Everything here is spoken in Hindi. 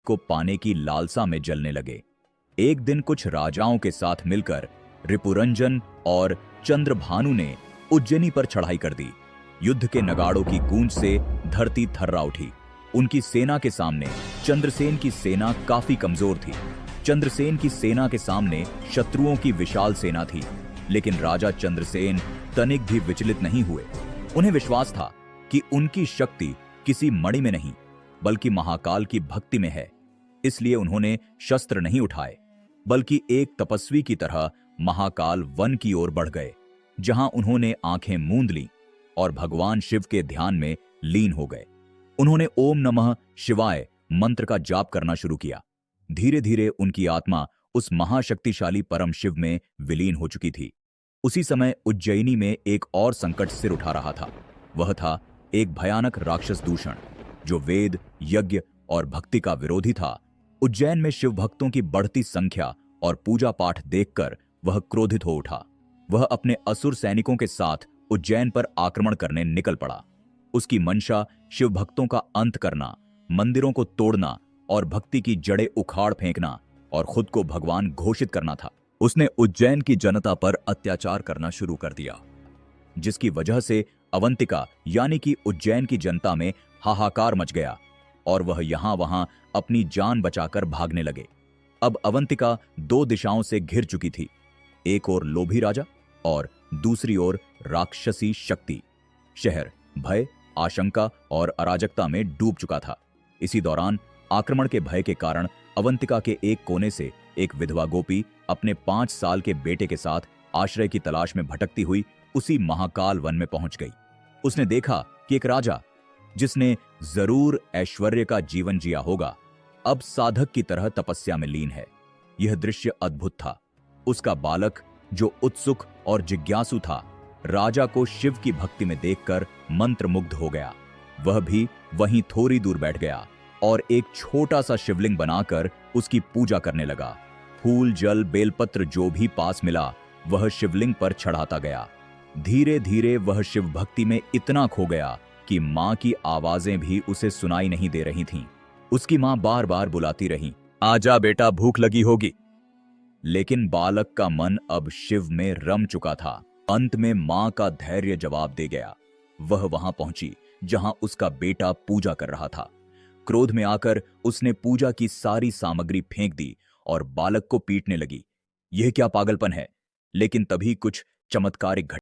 को पाने की लालसा में जलने लगे। एक दिन कुछ राजाओं के साथ मिलकर रिपुरंजन और चंद्रभानु ने उज्जैनी पर चढ़ाई कर दी। युद्ध के नगाड़ों की गूंज से धरती थर्रा उठी। उनकी सेना के सामने चंद्रसेन की सेना काफी कमजोर थी। चंद्रसेन की सेना के सामने शत्रुओं की विशाल सेना थी, लेकिन राजा चंद्रसेन तनिक भी विचलित नहीं हुए। उन्हें विश्वास था कि उनकी शक्ति किसी मणि में नहीं, बल्कि महाकाल की भक्ति में है। इसलिए उन्होंने शस्त्र नहीं उठाए, बल्कि एक तपस्वी की तरह महाकाल वन की ओर बढ़ गए, जहां उन्होंने आंखें मूंद लीं और भगवान शिव के ध्यान में लीन हो गए। उन्होंने ओम नमः शिवाय मंत्र का जाप करना शुरू किया। धीरे धीरे उनकी आत्मा उस महाशक्तिशाली परम शिव में विलीन हो चुकी थी। उसी समय उज्जैनी में एक और संकट सिर उठा रहा था। वह था एक भयानक राक्षस दूषण, जो वेद, यज्ञ और भक्ति का विरोधी था। उज्जैन में शिव भक्तों की बढ़ती संख्या और पूजा पाठ देखकर वह क्रोधित हो उठा। वह अपने असुर सैनिकों के साथ उज्जैन पर आक्रमण करने निकल पड़ा। उसकी मंशा शिव भक्तों का अंत करना, मंदिरों को तोड़ना और भक्ति की जड़ें उखाड़ फेंकना और खुद को भगवान घोषित करना था। उसने उज्जैन की जनता पर अत्याचार करना शुरू कर दिया, जिसकी वजह से अवंतिका यानी कि उज्जैन की जनता में हाहाकार मच गया और वह यहां वहां अपनी जान बचाकर भागने लगे। अब अवंतिका दो दिशाओं से घिर चुकी थी, एक ओर लोभी राजा और दूसरी ओर राक्षसी शक्ति। शहर भय, आशंका और अराजकता में डूब चुका था। इसी दौरान आक्रमण के भय के कारण अवंतिका के एक कोने से एक विधवा गोपी अपने 5 साल के बेटे के साथ आश्रय की तलाश में भटकती हुई उसी महाकाल वन में पहुंच गई। उसने देखा कि एक राजा, जिसने जरूर ऐश्वर्य का जीवन जिया होगा, अब साधक की तरह तपस्या में लीन है। यह दृश्य अद्भुत था। उसका बालक, जो उत्सुक और जिज्ञासु था, राजा को शिव की भक्ति में देखकर मंत्रमुग्ध हो गया। वह भी वहीं थोड़ी दूर बैठ गया और एक छोटा सा शिवलिंग बनाकर उसकी पूजा करने लगा। फूल, जल, बेलपत्र जो भी पास मिला वह शिवलिंग पर चढ़ाता गया। धीरे धीरे वह शिव भक्ति में इतना खो गया कि मां की आवाजें भी उसे सुनाई नहीं दे रही थीं। उसकी मां बार बार बुलाती रही, आजा बेटा, भूख लगी होगी। लेकिन बालक का मन अब शिव में रम चुका था। अंत में मां का धैर्य जवाब दे गया। वह वहां पहुंची जहां उसका बेटा पूजा कर रहा था। क्रोध में आकर उसने पूजा की सारी सामग्री फेंक दी और बालक को पीटने लगी। यह क्या पागलपन है? लेकिन तभी कुछ चमत्कारिक घटना